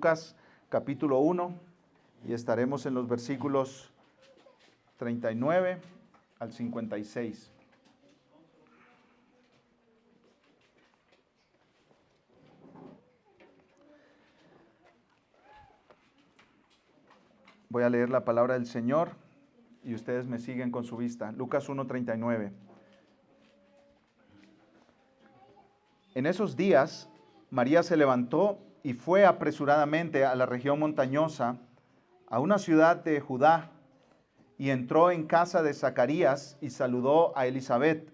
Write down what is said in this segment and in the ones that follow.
Lucas capítulo 1 y estaremos en los versículos 39 al 56. Voy a leer la palabra del Señor y ustedes me siguen con su vista. Lucas 1:39. En esos días, María se levantó y fue apresuradamente a la región montañosa, a una ciudad de Judá, y entró en casa de Zacarías y saludó a Elisabet.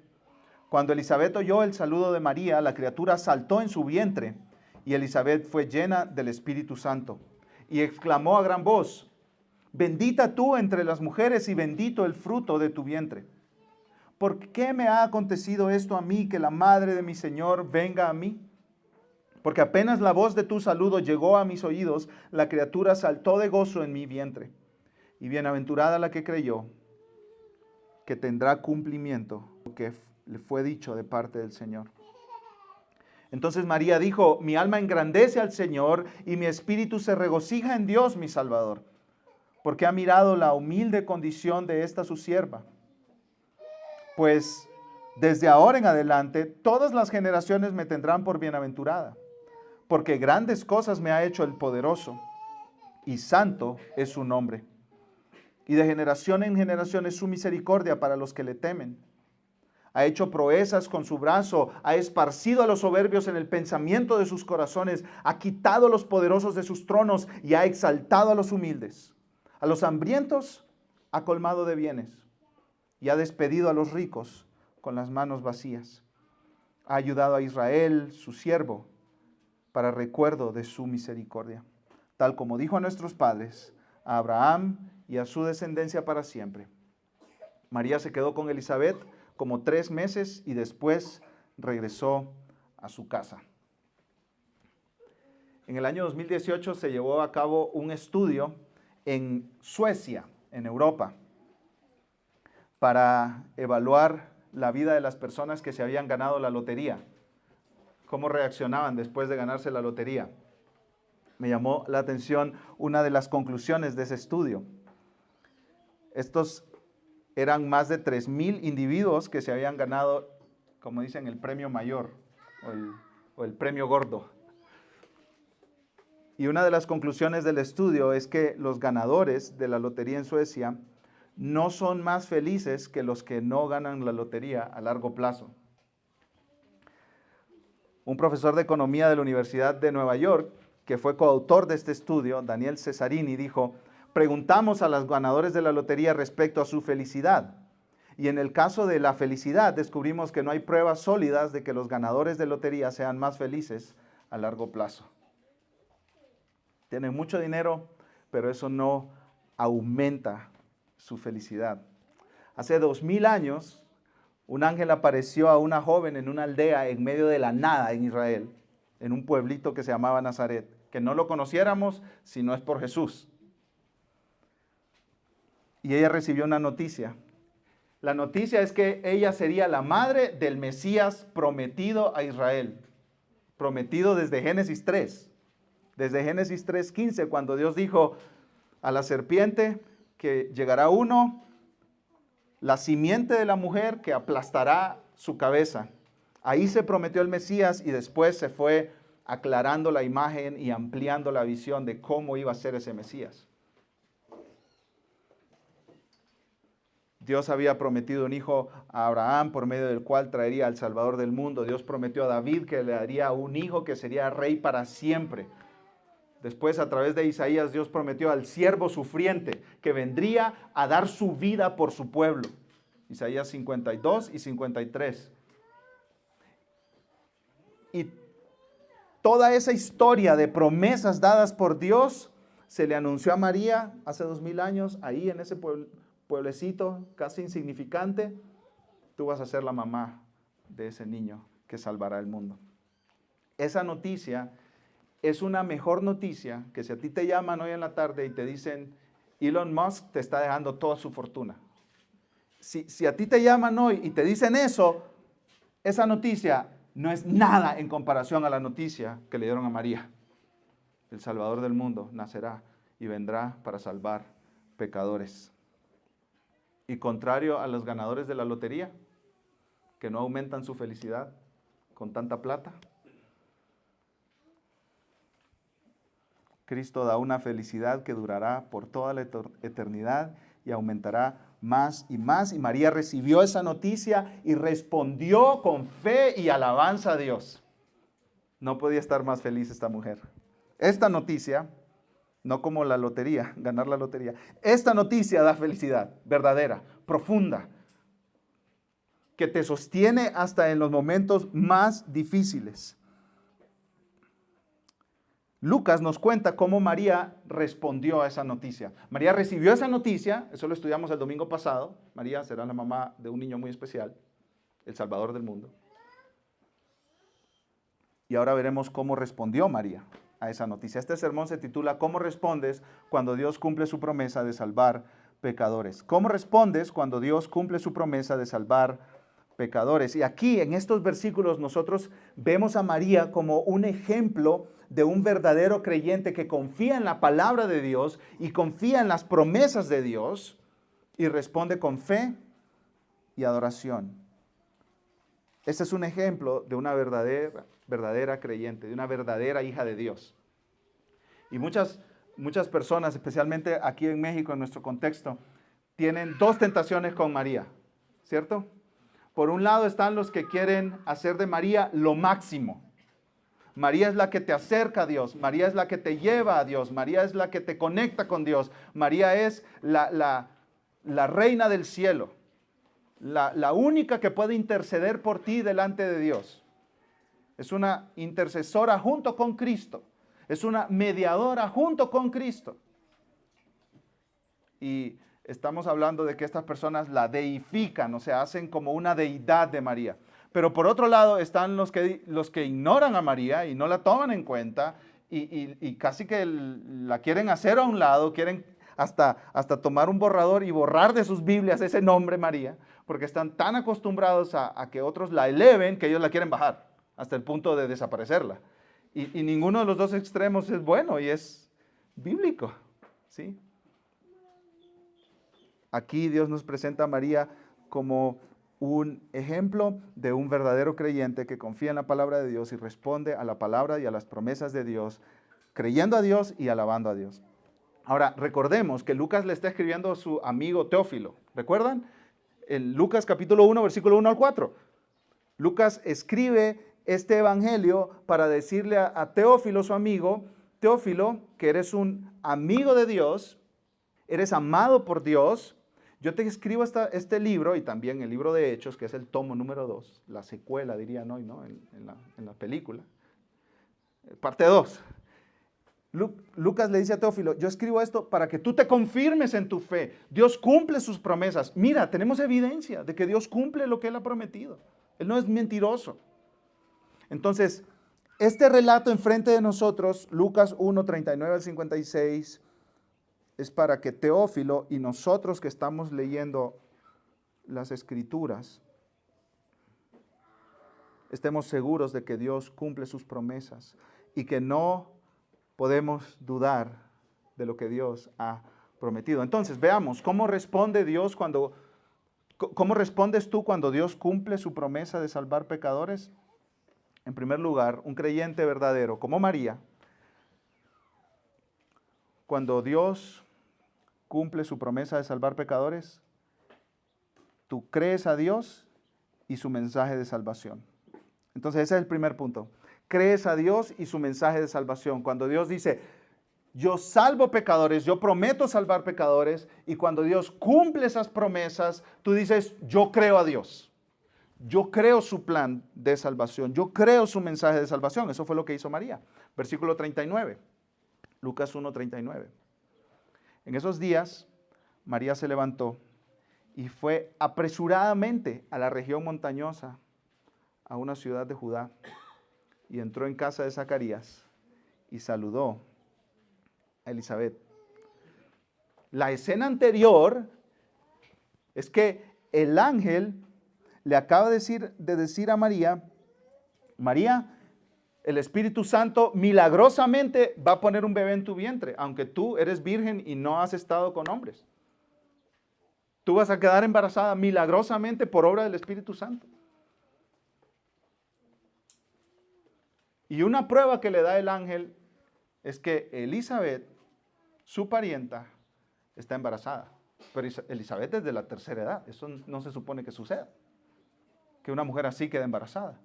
Cuando Elisabet oyó el saludo de María, la criatura saltó en su vientre, y Elisabet fue llena del Espíritu Santo, y exclamó a gran voz: Bendita tú entre las mujeres y bendito el fruto de tu vientre. ¿Por qué me ha acontecido esto a mí, que la madre de mi Señor venga a mí? Porque apenas la voz de tu saludo llegó a mis oídos, la criatura saltó de gozo en mi vientre. Y bienaventurada la que creyó, que tendrá cumplimiento lo que le fue dicho de parte del Señor. Entonces María dijo: Mi alma engrandece al Señor, y mi espíritu se regocija en Dios mi Salvador, porque ha mirado la humilde condición de esta su sierva. Pues desde ahora en adelante todas las generaciones me tendrán por bienaventurada, porque grandes cosas me ha hecho el poderoso, y santo es su nombre. Y de generación en generación es su misericordia para los que le temen. Ha hecho proezas con su brazo, ha esparcido a los soberbios en el pensamiento de sus corazones, ha quitado a los poderosos de sus tronos y ha exaltado a los humildes. A los hambrientos ha colmado de bienes y ha despedido a los ricos con las manos vacías. Ha ayudado a Israel, su siervo, para recuerdo de su misericordia, tal como dijo a nuestros padres, a Abraham y a su descendencia para siempre. María se quedó con Elisabet como 3 meses y después regresó a su casa. En el año 2018 se llevó a cabo un estudio en Suecia, en Europa, para evaluar la vida de las personas que se habían ganado la lotería. ¿Cómo reaccionaban después de ganarse la lotería? Me llamó la atención una de las conclusiones de ese estudio. Estos eran más de 3,000 individuos que se habían ganado, como dicen, el premio mayor o el premio gordo. Y una de las conclusiones del estudio es que los ganadores de la lotería en Suecia no son más felices que los que no ganan la lotería a largo plazo. Un profesor de economía de la Universidad de Nueva York, que fue coautor de este estudio, Daniel Cesarini, dijo: preguntamos a los ganadores de la lotería respecto a su felicidad. Y en el caso de la felicidad, descubrimos que no hay pruebas sólidas de que los ganadores de lotería sean más felices a largo plazo. Tienen mucho dinero, pero eso no aumenta su felicidad. Hace 2000 años, un ángel apareció a una joven en una aldea en medio de la nada en Israel, en un pueblito que se llamaba Nazaret, que no lo conociéramos si no es por Jesús. Y ella recibió una noticia. La noticia es que ella sería la madre del Mesías prometido a Israel, prometido desde Génesis 3. Desde Génesis 3:15, cuando Dios dijo a la serpiente que llegará uno, la simiente de la mujer que aplastará su cabeza. Ahí se prometió el Mesías y después se fue aclarando la imagen y ampliando la visión de cómo iba a ser ese Mesías. Dios había prometido un hijo a Abraham por medio del cual traería al Salvador del mundo. Dios prometió a David que le daría un hijo que sería rey para siempre. Después, a través de Isaías, Dios prometió al siervo sufriente que vendría a dar su vida por su pueblo. Isaías 52 y 53. Y toda esa historia de promesas dadas por Dios se le anunció a María hace 2000 años, ahí en ese pueblecito casi insignificante. Tú vas a ser la mamá de ese niño que salvará el mundo. Esa noticia es una mejor noticia que si a ti te llaman hoy en la tarde y te dicen: Elon Musk te está dejando toda su fortuna. Si a ti te llaman hoy y te dicen eso, esa noticia no es nada en comparación a la noticia que le dieron a María. el Salvador del mundo, nacerá y vendrá para salvar pecadores. Y contrario a los ganadores de la lotería, que no aumentan su felicidad con tanta plata, Cristo da una felicidad que durará por toda la eternidad y aumentará más y más. Y María recibió esa noticia y respondió con fe y alabanza a Dios. No podía estar más feliz esta mujer. Esta noticia, no como la lotería, ganar la lotería, esta noticia da felicidad verdadera, profunda, que te sostiene hasta en los momentos más difíciles. Lucas nos cuenta cómo María respondió a esa noticia. María recibió esa noticia, eso lo estudiamos el domingo pasado. María será la mamá de un niño muy especial, el Salvador del mundo. Y ahora veremos cómo respondió María a esa noticia. Este sermón se titula ¿Cómo respondes cuando Dios cumple su promesa de salvar pecadores? ¿Cómo respondes cuando Dios cumple su promesa de salvar pecadores? Y aquí en estos versículos nosotros vemos a María como un ejemplo de un verdadero creyente que confía en la palabra de Dios y confía en las promesas de Dios y responde con fe y adoración. Este es un ejemplo de una verdadera creyente, de una verdadera hija de Dios. Y muchas personas, especialmente aquí en México, en nuestro contexto, tienen dos tentaciones con María, ¿cierto? Por un lado están los que quieren hacer de María lo máximo. María es la que te acerca a Dios, María es la que te lleva a Dios, María es la que te conecta con Dios, María es la reina del cielo, la única que puede interceder por ti delante de Dios. Es una intercesora junto con Cristo, es una mediadora junto con Cristo. Y estamos hablando de que estas personas la deifican, o sea, hacen como una deidad de María. Pero por otro lado están los que ignoran a María y no la toman en cuenta y casi que la quieren hacer a un lado, quieren hasta tomar un borrador y borrar de sus Biblias ese nombre María, porque están tan acostumbrados a que otros la eleven que ellos la quieren bajar hasta el punto de desaparecerla. Y ninguno de los dos extremos es bueno y es bíblico, ¿sí? Aquí Dios nos presenta a María como un ejemplo de un verdadero creyente que confía en la palabra de Dios y responde a la palabra y a las promesas de Dios, creyendo a Dios y alabando a Dios. Ahora, recordemos que Lucas le está escribiendo a su amigo Teófilo. ¿Recuerdan? En Lucas capítulo 1, versículo 1 al 4. Lucas escribe este evangelio para decirle a Teófilo, su amigo, Teófilo, que eres un amigo de Dios, eres amado por Dios. Yo te escribo este libro y también el libro de Hechos, que es el tomo número 2, la secuela dirían hoy, ¿no? En la película. Parte 2. Lucas le dice a Teófilo, yo escribo esto para que tú te confirmes en tu fe. Dios cumple sus promesas. Mira, tenemos evidencia de que Dios cumple lo que Él ha prometido. Él no es mentiroso. Entonces, este relato enfrente de nosotros, Lucas 1, 39 al 56, es para que Teófilo y nosotros que estamos leyendo las Escrituras estemos seguros de que Dios cumple sus promesas y que no podemos dudar de lo que Dios ha prometido. Entonces, veamos cómo responde Dios cómo respondes tú cuando Dios cumple su promesa de salvar pecadores. En primer lugar, un creyente verdadero como María, cuando Dios cumple su promesa de salvar pecadores, tú crees a Dios y su mensaje de salvación. Entonces ese es el primer punto. Crees a Dios y su mensaje de salvación. Cuando Dios dice, yo salvo pecadores, yo prometo salvar pecadores, y cuando Dios cumple esas promesas, tú dices, yo creo a Dios. Yo creo su plan de salvación. Yo creo su mensaje de salvación. Eso fue lo que hizo María. Versículo 39. Lucas 1, 39. En esos días, María se levantó y fue apresuradamente a la región montañosa, a una ciudad de Judá, y entró en casa de Zacarías y saludó a Elizabeth. La escena anterior es que el ángel le acaba de decir a María, María, el Espíritu Santo milagrosamente va a poner un bebé en tu vientre, aunque tú eres virgen y no has estado con hombres. Tú vas a quedar embarazada milagrosamente por obra del Espíritu Santo. Y una prueba que le da el ángel es que Elizabeth, su parienta, está embarazada. Pero Elizabeth es de la tercera edad. Eso no se supone que suceda. Que una mujer así quede embarazada.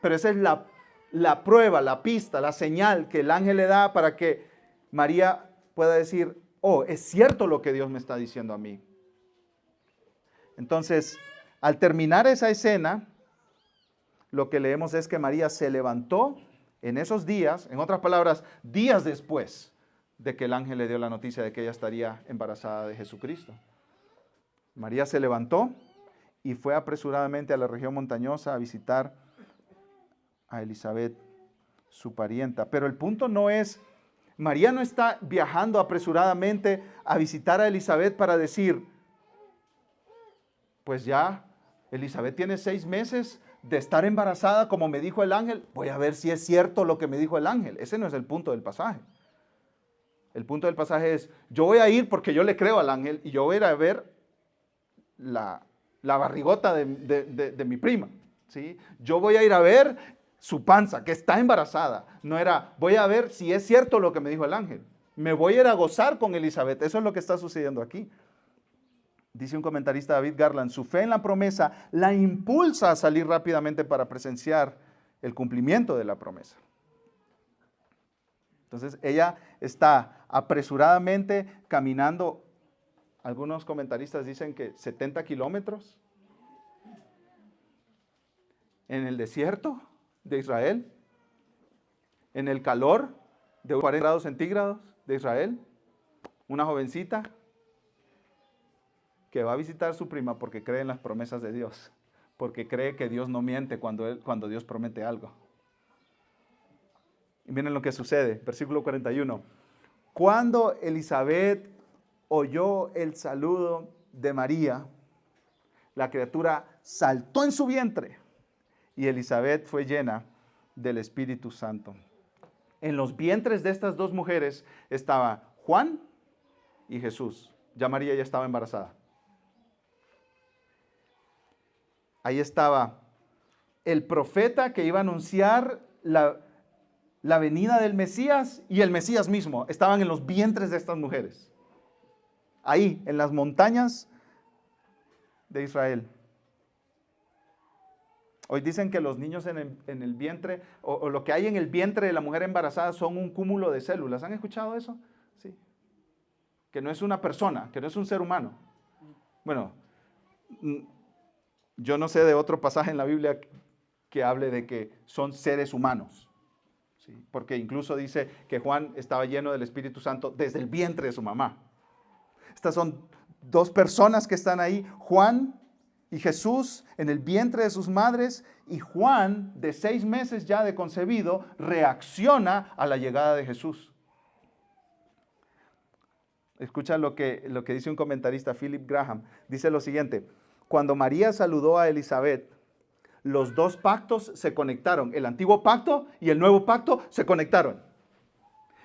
Pero esa es la prueba, la pista, la señal que el ángel le da para que María pueda decir, oh, es cierto lo que Dios me está diciendo a mí. Entonces, al terminar esa escena, lo que leemos es que María se levantó en esos días, en otras palabras, días después de que el ángel le dio la noticia de que ella estaría embarazada de Jesucristo. María se levantó y fue apresuradamente a la región montañosa a visitar a Elizabeth, su parienta. Pero el punto no es, María no está viajando apresuradamente a visitar a Elizabeth para decir, pues ya, Elizabeth tiene 6 meses de estar embarazada, como me dijo el ángel, voy a ver si es cierto lo que me dijo el ángel. Ese no es el punto del pasaje. El punto del pasaje es, yo voy a ir porque yo le creo al ángel y yo voy a ir a ver la barrigota de mi prima, ¿sí? Yo voy a ir a ver su panza, que está embarazada. No era, voy a ver si es cierto lo que me dijo el ángel. Me voy a ir a gozar con Elizabeth. Eso es lo que está sucediendo aquí. Dice un comentarista, David Garland, su fe en la promesa la impulsa a salir rápidamente para presenciar el cumplimiento de la promesa. Entonces ella está apresuradamente caminando. Algunos comentaristas dicen que 70 kilómetros en el desierto de Israel, en el calor de 40 grados centígrados de Israel, una jovencita que va a visitar a su prima porque cree en las promesas de Dios, porque cree que Dios no miente cuando Dios promete algo. Y miren lo que sucede, versículo 41. Cuando Elizabeth oyó el saludo de María, la criatura saltó en su vientre y Elizabeth fue llena del Espíritu Santo. En los vientres de estas dos mujeres estaba Juan y Jesús. Ya María ya estaba embarazada. Ahí estaba el profeta que iba a anunciar la venida del Mesías y el Mesías mismo. Estaban en los vientres de estas mujeres. Ahí, en las montañas de Israel. Hoy dicen que los niños en el vientre, o lo que hay en el vientre de la mujer embarazada son un cúmulo de células. ¿Han escuchado eso? Sí. Que no es una persona, que no es un ser humano. Bueno, yo no sé de otro pasaje en la Biblia que hable de que son seres humanos. ¿Sí? Porque incluso dice que Juan estaba lleno del Espíritu Santo desde el vientre de su mamá. Estas son dos personas que están ahí, Juan y Jesús en el vientre de sus madres, y Juan, de 6 meses ya de concebido, reacciona a la llegada de Jesús. Escucha lo que dice un comentarista, Philip Graham. Dice lo siguiente: cuando María saludó a Elizabeth, los dos pactos se conectaron. El antiguo pacto y el nuevo pacto se conectaron.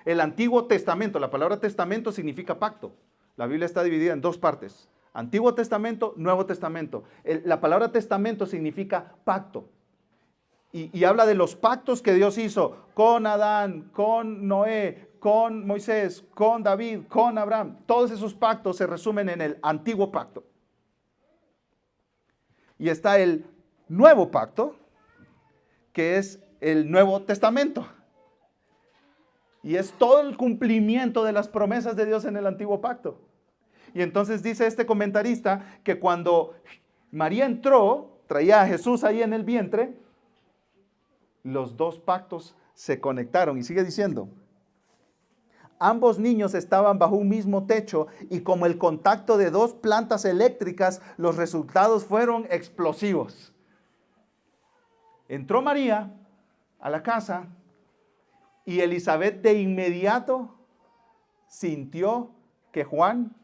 El Antiguo Testamento, la palabra testamento significa pacto. La Biblia está dividida en 2 partes. Antiguo Testamento, Nuevo Testamento. La palabra testamento significa pacto. Y habla de los pactos que Dios hizo con Adán, con Noé, con Moisés, con David, con Abraham. Todos esos pactos se resumen en el antiguo pacto. Y está el nuevo pacto, que es el Nuevo Testamento. Y es todo el cumplimiento de las promesas de Dios en el antiguo pacto. Y entonces dice este comentarista que cuando María entró, traía a Jesús ahí en el vientre, los dos pactos se conectaron. Y sigue diciendo, ambos niños estaban bajo un mismo techo y como el contacto de 2 plantas eléctricas, los resultados fueron explosivos. Entró María a la casa y Elizabeth de inmediato sintió que Juan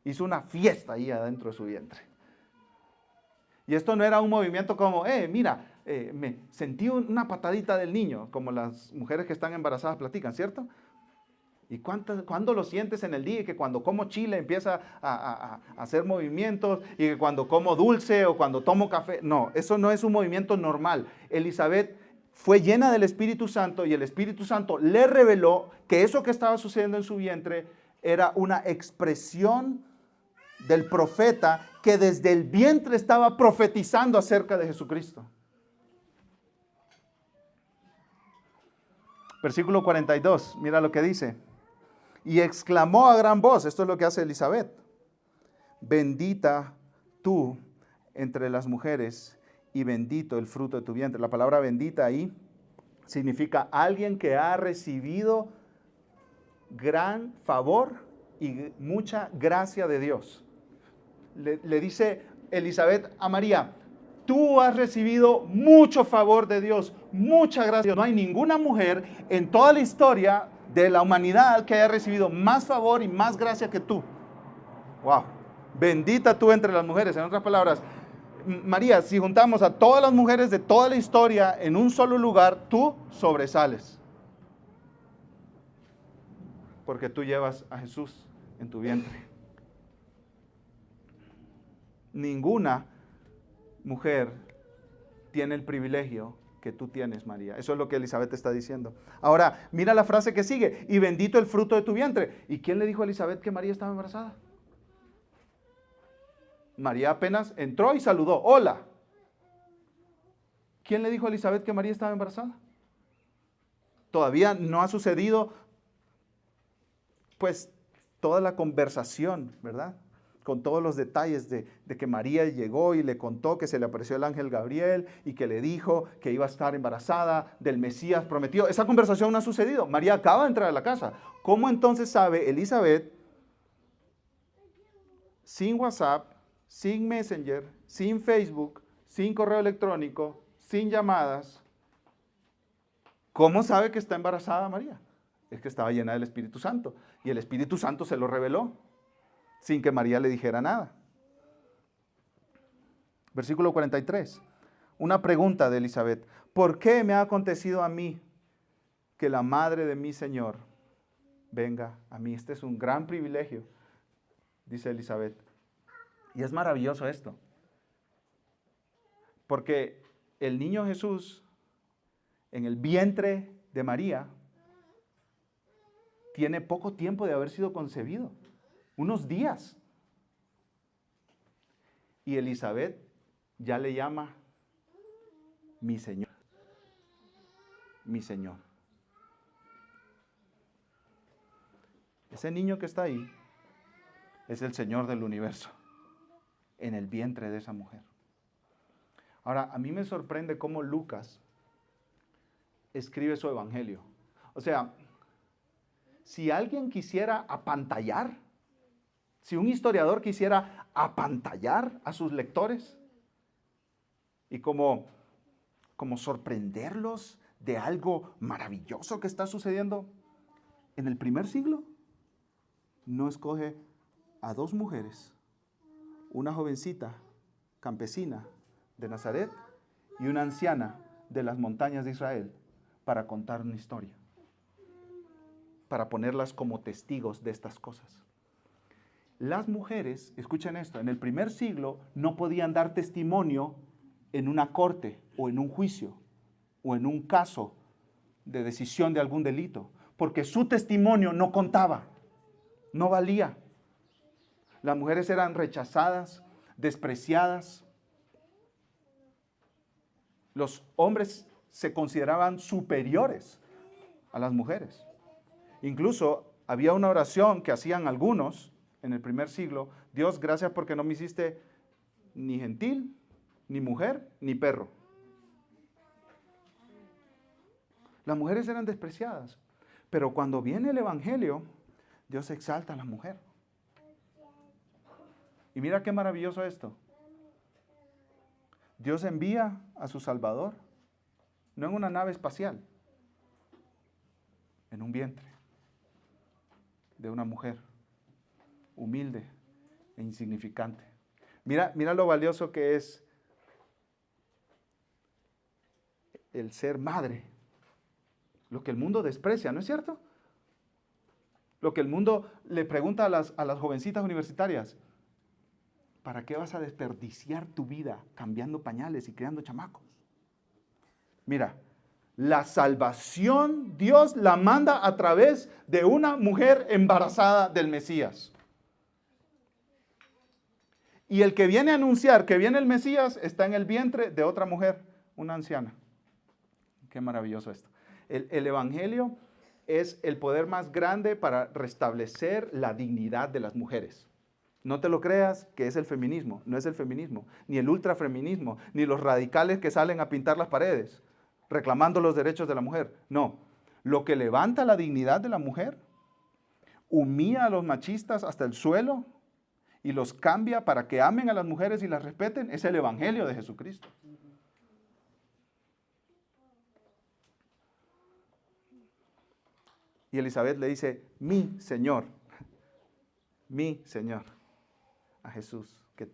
hizo una fiesta ahí adentro de su vientre. Y esto no era un movimiento como, mira, me sentí una patadita del niño, como las mujeres que están embarazadas platican, ¿cierto? ¿Y cuándo lo sientes en el día? Y que cuando como chile empieza a hacer movimientos, y que cuando como dulce o cuando tomo café. No, eso no es un movimiento normal. Elizabeth fue llena del Espíritu Santo y el Espíritu Santo le reveló que eso que estaba sucediendo en su vientre era una expresión del profeta que desde el vientre estaba profetizando acerca de Jesucristo. Versículo 42, mira lo que dice. Y exclamó a gran voz, esto es lo que hace Elizabeth, bendita tú entre las mujeres y bendito el fruto de tu vientre. La palabra bendita ahí significa alguien que ha recibido gran favor y mucha gracia de Dios. Le dice Elizabeth a María, tú has recibido mucho favor de Dios, mucha gracia. No hay ninguna mujer en toda la historia de la humanidad que haya recibido más favor y más gracia que tú. Wow. Bendita tú entre las mujeres. En otras palabras, María, si juntamos a todas las mujeres de toda la historia en un solo lugar, tú sobresales. Porque tú llevas a Jesús en tu vientre. Ninguna mujer tiene el privilegio que tú tienes, María. Eso es lo que Elizabeth está diciendo. Ahora, mira la frase que sigue. Y bendito el fruto de tu vientre. ¿Y quién le dijo a Elizabeth que María estaba embarazada? María apenas entró y saludó. Hola. ¿Quién le dijo a Elizabeth que María estaba embarazada? Todavía no ha sucedido, pues, toda la conversación, ¿verdad? Con todos los detalles de que María llegó y le contó que se le apareció el ángel Gabriel y que le dijo que iba a estar embarazada del Mesías prometido. Esa conversación no ha sucedido. María acaba de entrar a la casa. ¿Cómo entonces sabe Elizabeth, sin WhatsApp, sin Messenger, sin Facebook, sin correo electrónico, sin llamadas, cómo sabe que está embarazada María? Es que estaba llena del Espíritu Santo y el Espíritu Santo se lo reveló sin que María le dijera nada. Versículo 43. Una pregunta de Elizabeth. ¿Por qué me ha acontecido a mí que la madre de mi Señor venga a mí? Este es un gran privilegio, dice Elizabeth. Y es maravilloso esto. Porque el niño Jesús en el vientre de María tiene poco tiempo de haber sido concebido. Unos días. Y Elizabeth ya le llama mi Señor. Mi Señor. Ese niño que está ahí es el Señor del universo en el vientre de esa mujer. Ahora, a mí me sorprende cómo Lucas escribe su evangelio. O sea, si alguien quisiera apantallar, si un historiador quisiera apantallar a sus lectores y como sorprenderlos de algo maravilloso que está sucediendo en el primer siglo, no escoge a dos mujeres, una jovencita campesina de Nazaret y una anciana de las montañas de Israel para contar una historia, para ponerlas como testigos de estas cosas. Las mujeres, escuchen esto, en el primer siglo no podían dar testimonio en una corte o en un juicio o en un caso de decisión de algún delito, porque su testimonio no contaba, no valía. Las mujeres eran rechazadas, despreciadas. Los hombres se consideraban superiores a las mujeres. Incluso había una oración que hacían algunos en el primer siglo: Dios, gracias porque no me hiciste ni gentil, ni mujer, ni perro. Las mujeres eran despreciadas. Pero cuando viene el Evangelio, Dios exalta a la mujer. Y mira qué maravilloso esto. Dios envía a su Salvador, no en una nave espacial, en un vientre de una mujer humilde e insignificante. Mira lo valioso que es el ser madre. Lo que el mundo desprecia, ¿no es cierto? Lo que el mundo le pregunta a las jovencitas universitarias. ¿Para qué vas a desperdiciar tu vida cambiando pañales y creando chamacos? Mira, la salvación Dios la manda a través de una mujer embarazada del Mesías. Y el que viene a anunciar que viene el Mesías está en el vientre de otra mujer, una anciana. Qué maravilloso esto. El Evangelio es el poder más grande para restablecer la dignidad de las mujeres. No te lo creas que es el feminismo, no es el feminismo, ni el ultrafeminismo, ni los radicales que salen a pintar las paredes, reclamando los derechos de la mujer. No, lo que levanta la dignidad de la mujer, humilla a los machistas hasta el suelo y los cambia para que amen a las mujeres y las respeten, es el Evangelio de Jesucristo. Y Elizabeth le dice, mi Señor, a Jesús, que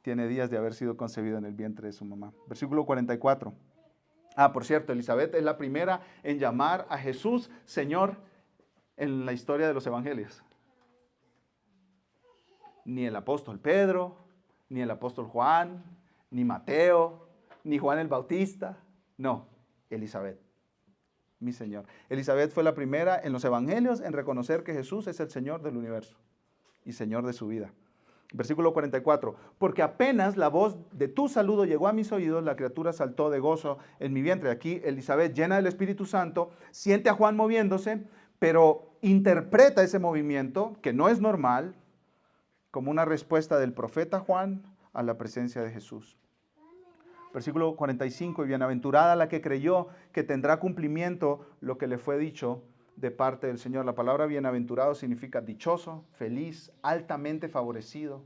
tiene días de haber sido concebido en el vientre de su mamá. Versículo 44. Por cierto, Elizabeth es la primera en llamar a Jesús Señor en la historia de los evangelios. Ni el apóstol Pedro, ni el apóstol Juan, ni Mateo, ni Juan el Bautista. No, Elizabeth, mi Señor. Elizabeth fue la primera en los evangelios en reconocer que Jesús es el Señor del universo y Señor de su vida. Versículo 44, porque apenas la voz de tu saludo llegó a mis oídos, la criatura saltó de gozo en mi vientre. Aquí Elizabeth, llena del Espíritu Santo, siente a Juan moviéndose, pero interpreta ese movimiento, que no es normal, como una respuesta del profeta Juan a la presencia de Jesús. Versículo 45, y bienaventurada la que creyó que tendrá cumplimiento lo que le fue dicho de parte del Señor. La palabra bienaventurado significa dichoso, feliz, altamente favorecido.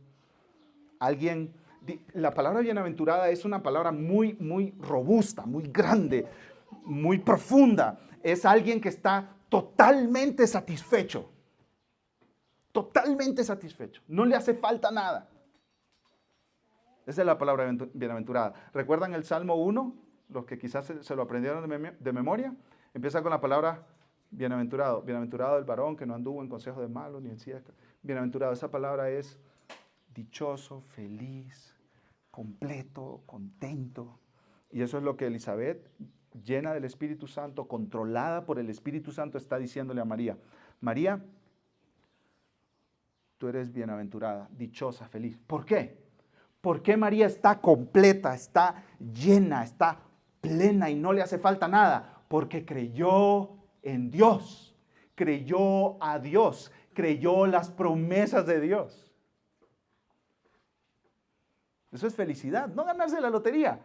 La palabra bienaventurada es una palabra muy, muy robusta, muy grande, muy profunda. Es alguien que está totalmente satisfecho. Totalmente satisfecho. No le hace falta nada. Esa es la palabra bienaventurada. ¿Recuerdan el Salmo 1? Los que quizás se lo aprendieron de memoria. Empieza con la palabra bienaventurado. Bienaventurado el varón que no anduvo en consejo de malos ni en silla. Bienaventurado. Esa palabra es dichoso, feliz, completo, contento. Y eso es lo que Elizabeth, llena del Espíritu Santo, controlada por el Espíritu Santo, está diciéndole a María. María, tú eres bienaventurada, dichosa, feliz. ¿Por qué? Porque María está completa, está llena, está plena y no le hace falta nada. Porque creyó en Dios, creyó a Dios, creyó las promesas de Dios. Eso es felicidad, no ganarse la lotería.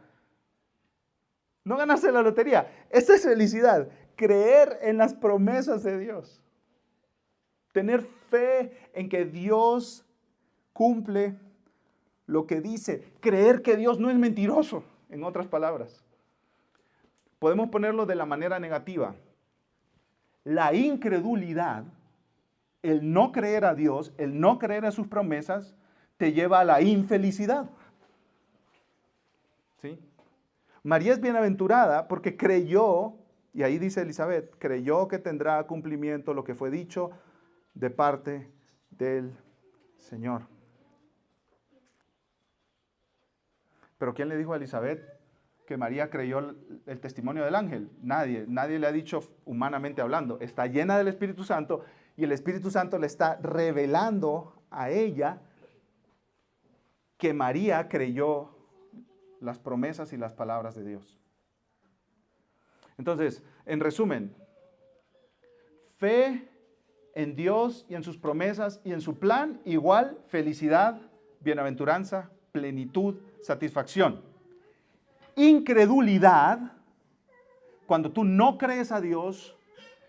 No ganarse la lotería. Esa es felicidad, creer en las promesas de Dios. Tener fe en que Dios cumple lo que dice. Creer que Dios no es mentiroso, en otras palabras. Podemos ponerlo de la manera negativa. La incredulidad, el no creer a Dios, el no creer a sus promesas, te lleva a la infelicidad. ¿Sí? María es bienaventurada porque creyó, y ahí dice Elizabeth, creyó que tendrá cumplimiento lo que fue dicho de parte del Señor. Pero ¿quién le dijo a Elizabeth que María creyó el testimonio del ángel? Nadie le ha dicho humanamente hablando. Está llena del Espíritu Santo y el Espíritu Santo le está revelando a ella que María creyó las promesas y las palabras de Dios. Entonces, en resumen, fe en Dios y en sus promesas y en su plan, igual felicidad, bienaventuranza, plenitud, satisfacción. Incredulidad, cuando tú no crees a Dios,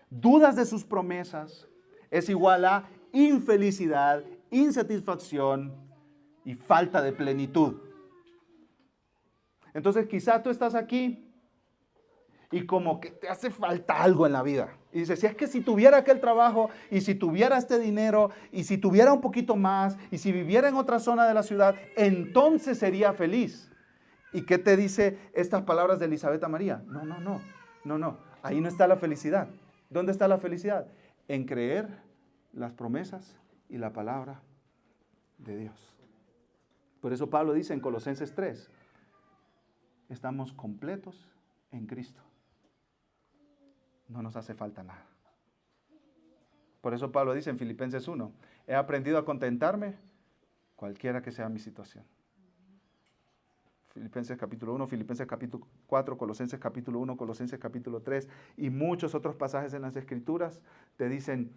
dudas de sus promesas, es igual a infelicidad, insatisfacción y falta de plenitud. Entonces quizá tú estás aquí y como que te hace falta algo en la vida. Y dices, si es que si tuviera aquel trabajo, y si tuviera este dinero, y si tuviera un poquito más, y si viviera en otra zona de la ciudad, entonces sería feliz. ¿Y qué te dice estas palabras de Elizabeth a María? No. Ahí no está la felicidad. ¿Dónde está la felicidad? En creer las promesas y la palabra de Dios. Por eso Pablo dice en Colosenses 3, estamos completos en Cristo. No nos hace falta nada. Por eso Pablo dice en Filipenses 1, he aprendido a contentarme cualquiera que sea mi situación. Filipenses capítulo 1, Filipenses capítulo 4, Colosenses capítulo 1, Colosenses capítulo 3 y muchos otros pasajes en las Escrituras te dicen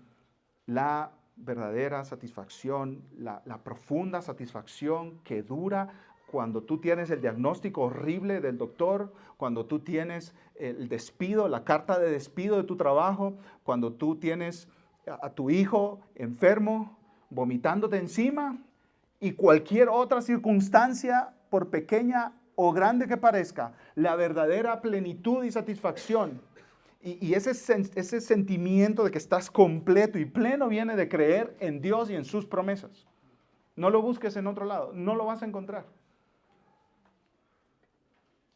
la verdadera satisfacción, la profunda satisfacción que dura cuando tú tienes el diagnóstico horrible del doctor, cuando tú tienes el despido, la carta de despido de tu trabajo, cuando tú tienes a tu hijo enfermo, vomitándote encima y cualquier otra circunstancia, por pequeña o grande que parezca, la verdadera plenitud y satisfacción y ese sentimiento de que estás completo y pleno viene de creer en Dios y en sus promesas. No lo busques en otro lado, no lo vas a encontrar.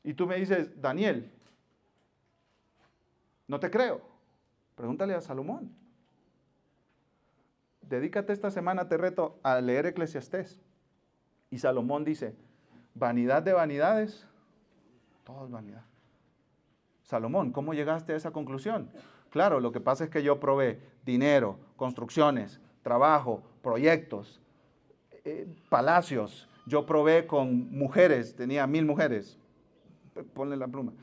Y tú me dices, Daniel, no te creo. Pregúntale a Salomón. Dedícate esta semana, te reto, a leer Eclesiastés. Y Salomón dice, vanidad de vanidades, todo es vanidad. Salomón, ¿cómo llegaste a esa conclusión? Claro, lo que pasa es que yo probé dinero, construcciones, trabajo, proyectos, palacios. Yo probé con mujeres, tenía 1000 mujeres. Ponle la pluma.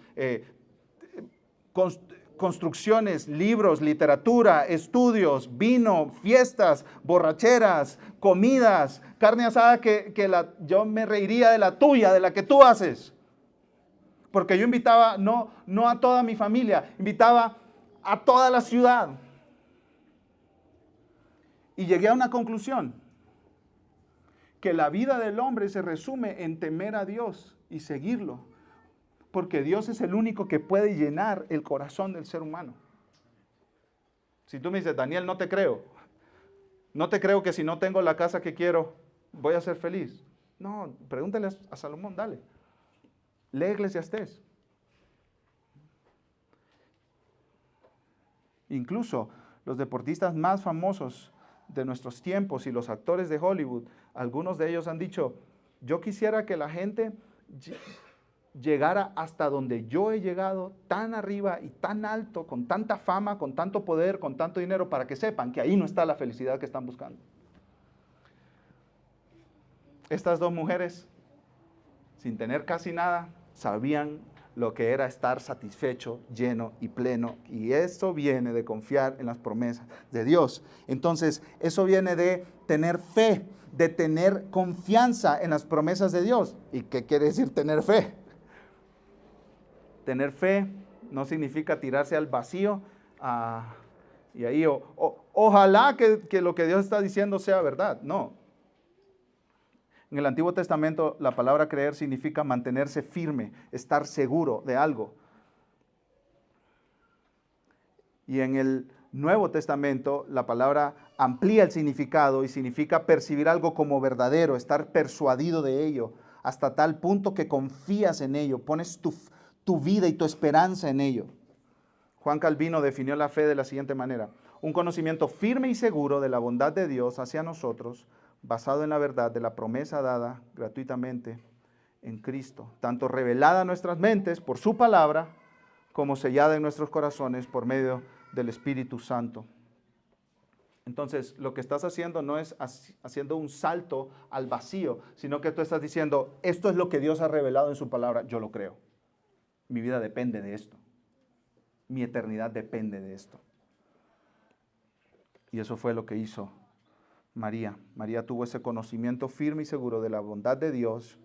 Construcciones, libros, literatura, estudios, vino, fiestas, borracheras, comidas, carne asada yo me reiría de la tuya, de la que tú haces. Porque yo invitaba no a toda mi familia, invitaba a toda la ciudad. Y llegué a una conclusión, que la vida del hombre se resume en temer a Dios y seguirlo. Porque Dios es el único que puede llenar el corazón del ser humano. Si tú me dices, Daniel, no te creo. No te creo que si no tengo la casa que quiero, voy a ser feliz. No, pregúntale a Salomón, dale. Lee Eclesiastés. Incluso los deportistas más famosos de nuestros tiempos y los actores de Hollywood, algunos de ellos han dicho, yo quisiera que la gente llegara hasta donde yo he llegado, tan arriba y tan alto, con tanta fama, con tanto poder, con tanto dinero, para que sepan que ahí no está la felicidad que están buscando. Estas dos mujeres, sin tener casi nada, sabían lo que era estar satisfecho, lleno y pleno. Y eso viene de confiar en las promesas de Dios. Entonces, eso viene de tener fe, de tener confianza en las promesas de Dios. ¿Y qué quiere decir tener fe? Tener fe no significa tirarse al vacío y ahí ojalá que lo que Dios está diciendo sea verdad. No. En el Antiguo Testamento la palabra creer significa mantenerse firme, estar seguro de algo. Y en el Nuevo Testamento la palabra amplía el significado y significa percibir algo como verdadero, estar persuadido de ello, hasta tal punto que confías en ello, pones tu vida y tu esperanza en ello. Juan Calvino definió la fe de la siguiente manera: un conocimiento firme y seguro de la bondad de Dios hacia nosotros, basado en la verdad de la promesa dada gratuitamente en Cristo, tanto revelada a nuestras mentes por su palabra, como sellada en nuestros corazones por medio del Espíritu Santo. Entonces, lo que estás haciendo no es haciendo un salto al vacío, sino que tú estás diciendo, esto es lo que Dios ha revelado en su palabra, yo lo creo. Mi vida depende de esto. Mi eternidad depende de esto. Y eso fue lo que hizo María. María tuvo ese conocimiento firme y seguro de la bondad de Dios,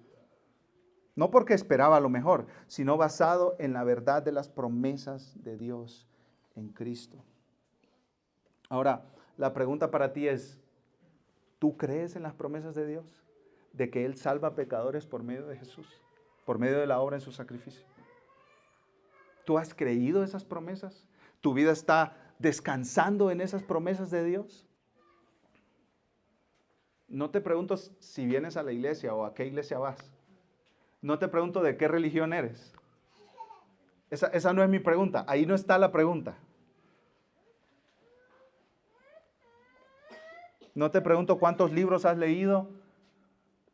no porque esperaba lo mejor, sino basado en la verdad de las promesas de Dios en Cristo. Ahora, la pregunta para ti es, ¿tú crees en las promesas de Dios? De que Él salva a pecadores por medio de Jesús, por medio de la obra en su sacrificio. ¿Tú has creído esas promesas? ¿Tu vida está descansando en esas promesas de Dios? No te pregunto si vienes a la iglesia o a qué iglesia vas. No te pregunto de qué religión eres. Esa no es mi pregunta. Ahí no está la pregunta. No te pregunto cuántos libros has leído.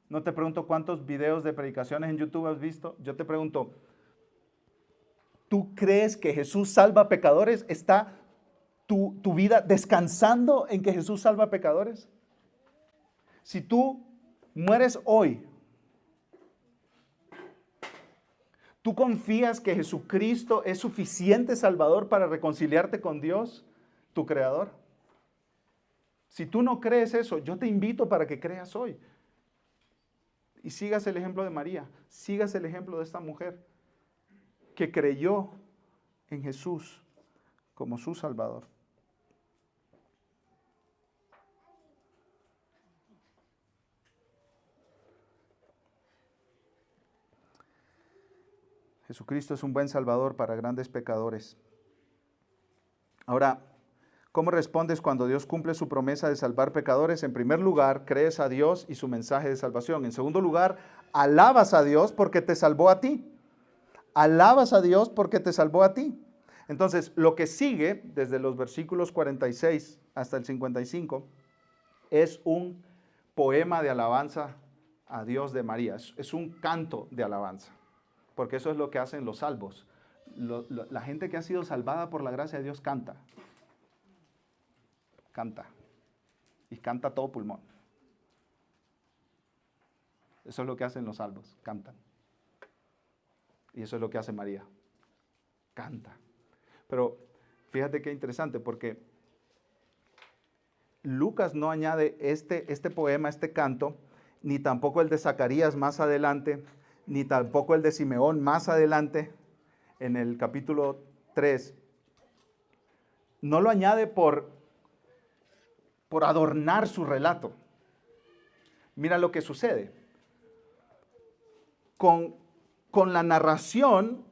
No te pregunto cuántos videos de predicaciones en YouTube has visto. Yo te pregunto, ¿tú crees que Jesús salva pecadores? ¿Está tu vida descansando en que Jesús salva pecadores? Si tú mueres hoy, ¿tú confías que Jesucristo es suficiente Salvador para reconciliarte con Dios, tu Creador? Si tú no crees eso, yo te invito para que creas hoy. Y sigas el ejemplo de María, sigas el ejemplo de esta mujer que creyó en Jesús como su Salvador. Jesucristo es un buen Salvador para grandes pecadores. Ahora, ¿cómo respondes cuando Dios cumple su promesa de salvar pecadores? En primer lugar, crees a Dios y su mensaje de salvación. En segundo lugar, alabas a Dios porque te salvó a ti. Alabas a Dios porque te salvó a ti. Entonces, lo que sigue, desde los versículos 46 hasta el 55, es un poema de alabanza a Dios de María. Es un canto de alabanza, porque eso es lo que hacen los salvos. La gente que ha sido salvada por la gracia de Dios canta. Canta. Y canta a todo pulmón. Eso es lo que hacen los salvos, cantan. Y eso es lo que hace María. Canta. Pero fíjate qué interesante, porque Lucas no añade este poema, este canto, ni tampoco el de Zacarías más adelante, ni tampoco el de Simeón más adelante, en el capítulo 3. No lo añade por adornar su relato. Mira lo que sucede. Con la narración,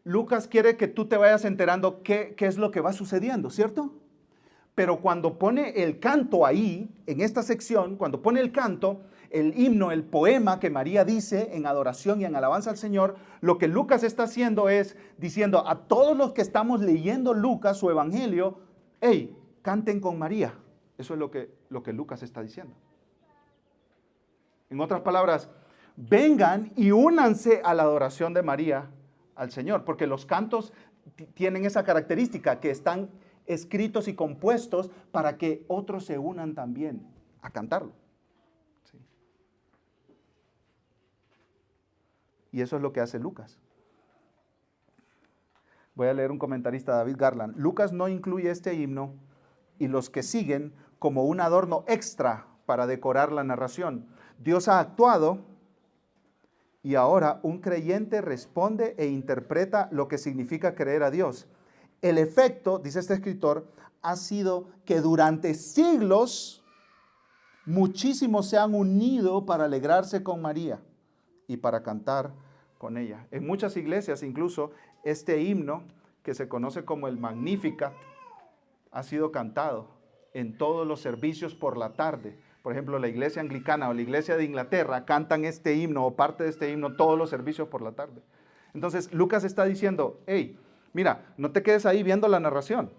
Lucas quiere que tú te vayas enterando qué es lo que va sucediendo, ¿cierto? Pero cuando pone el canto ahí, en esta sección, cuando pone el canto, el himno, el poema que María dice en adoración y en alabanza al Señor, lo que Lucas está haciendo es diciendo a todos los que estamos leyendo Lucas, su evangelio, hey, canten con María. Eso es lo que Lucas está diciendo. En otras palabras, vengan y únanse a la adoración de María al Señor, porque los cantos tienen esa característica, que están escritos y compuestos para que otros se unan también a cantarlo. ¿Sí? Y eso es lo que hace Lucas. Voy a leer un comentarista, David Garland. Lucas no incluye este himno y los que siguen como un adorno extra para decorar la narración. Dios ha actuado y ahora un creyente responde e interpreta lo que significa creer a Dios. El efecto, dice este escritor, ha sido que durante siglos muchísimos se han unido para alegrarse con María y para cantar con ella. En muchas iglesias incluso este himno, que se conoce como el Magnificat, ha sido cantado en todos los servicios por la tarde. Por ejemplo, la iglesia anglicana o la iglesia de Inglaterra cantan este himno o parte de este himno todos los servicios por la tarde. Entonces, Lucas está diciendo, hey, mira, no te quedes ahí viendo la narración.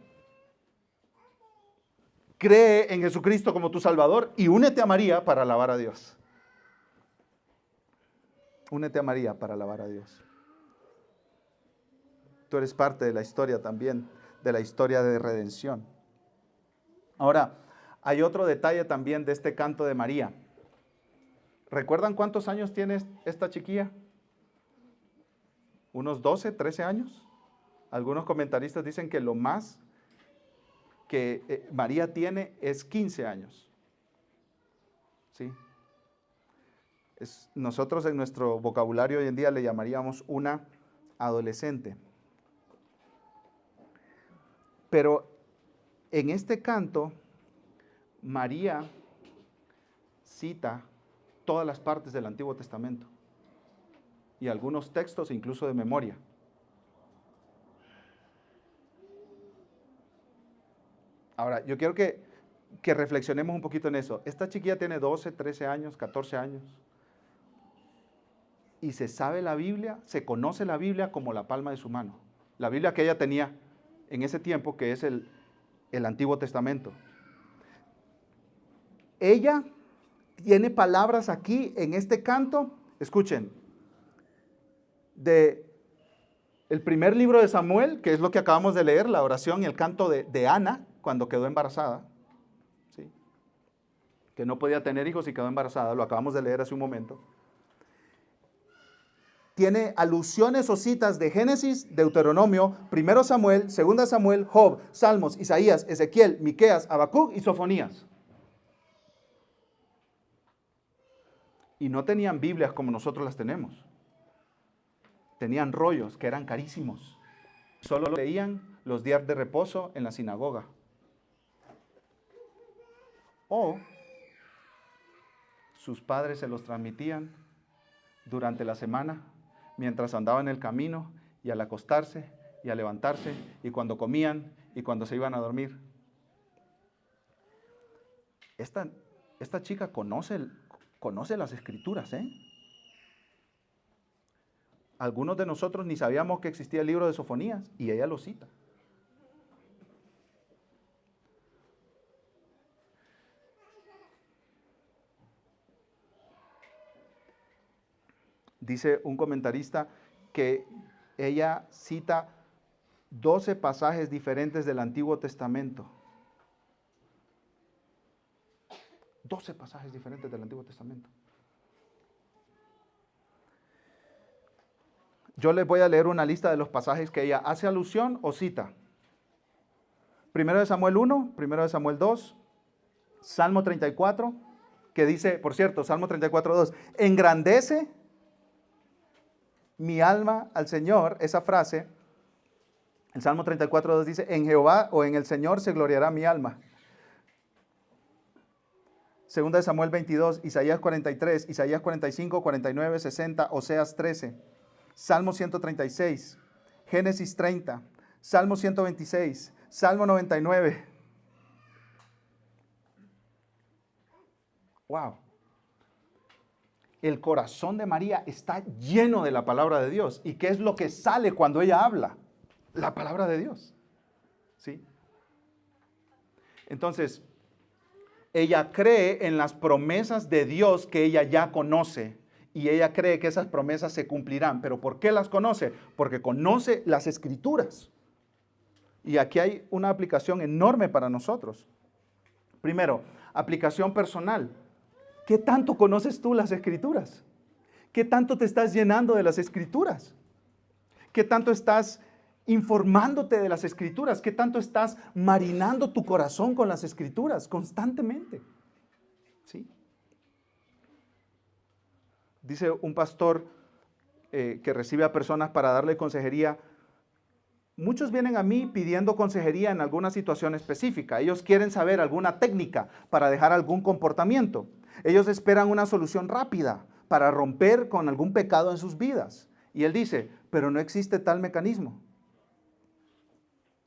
Cree en Jesucristo como tu Salvador y únete a María para alabar a Dios. Únete a María para alabar a Dios. Tú eres parte de la historia también, de la historia de redención. Ahora, hay otro detalle también de este canto de María. ¿Recuerdan cuántos años tiene esta chiquilla? ¿Unos 12, 13 años? Algunos comentaristas dicen que lo más que María tiene es 15 años. ¿Sí? Nosotros en nuestro vocabulario hoy en día le llamaríamos una adolescente. Pero en este canto, María cita todas las partes del Antiguo Testamento y algunos textos incluso de memoria. Ahora, yo quiero que reflexionemos un poquito en eso. Esta chiquilla tiene 12, 13 años, 14 años. y se sabe la Biblia, se conoce la Biblia como la palma de su mano. La Biblia que ella tenía en ese tiempo, que es el Antiguo Testamento. Ella tiene palabras aquí en este canto, escuchen, de el primer libro de Samuel, que es lo que acabamos de leer, la oración y el canto de Ana, cuando quedó embarazada, ¿sí? Que no podía tener hijos y quedó embarazada, lo acabamos de leer hace un momento. Tiene alusiones o citas de Génesis, Deuteronomio, 1 Samuel, 2 Samuel, Job, Salmos, Isaías, Ezequiel, Miqueas, Habacuc y Sofonías. Y no tenían Biblias como nosotros las tenemos. Tenían rollos que eran carísimos. Solo leían los días de reposo en la sinagoga. O sus padres se los transmitían durante la semana, mientras andaban en el camino, y al acostarse, y al levantarse, y cuando comían, y cuando se iban a dormir. Esta chica conoce las Escrituras, ¿eh? Algunos de nosotros ni sabíamos que existía el libro de Sofonías, y ella lo cita. Dice un comentarista que ella cita 12 pasajes diferentes del Antiguo Testamento. 12 pasajes diferentes del Antiguo Testamento. Yo les voy a leer una lista de los pasajes que ella hace alusión o cita. 1 Samuel 1, 1 Samuel 2, Salmo 34, que dice, por cierto, Salmo 34, 2, engrandece mi alma al Señor. Esa frase, el Salmo 34, 2 dice, en Jehová o en el Señor se gloriará mi alma. 2 Samuel 22, Isaías 43, Isaías 45, 49, 60, Oseas 13, Salmo 136, Génesis 30, Salmo 126, Salmo 99. Wow. El corazón de María está lleno de la palabra de Dios. ¿Y qué es lo que sale cuando ella habla? La palabra de Dios. ¿Sí? Entonces, ella cree en las promesas de Dios que ella ya conoce. Y ella cree que esas promesas se cumplirán. ¿Pero por qué las conoce? Porque conoce las Escrituras. Y aquí hay una aplicación enorme para nosotros. Primero, aplicación personal. ¿Qué tanto conoces tú las Escrituras? ¿Qué tanto te estás llenando de las Escrituras? ¿Qué tanto estás informándote de las Escrituras? ¿Qué tanto estás marinando tu corazón con las Escrituras constantemente? ¿Sí? Dice un pastor que recibe a personas para darle consejería. Muchos vienen a mí pidiendo consejería en alguna situación específica. Ellos quieren saber alguna técnica para dejar algún comportamiento. Ellos esperan una solución rápida para romper con algún pecado en sus vidas. Y él dice, pero no existe tal mecanismo.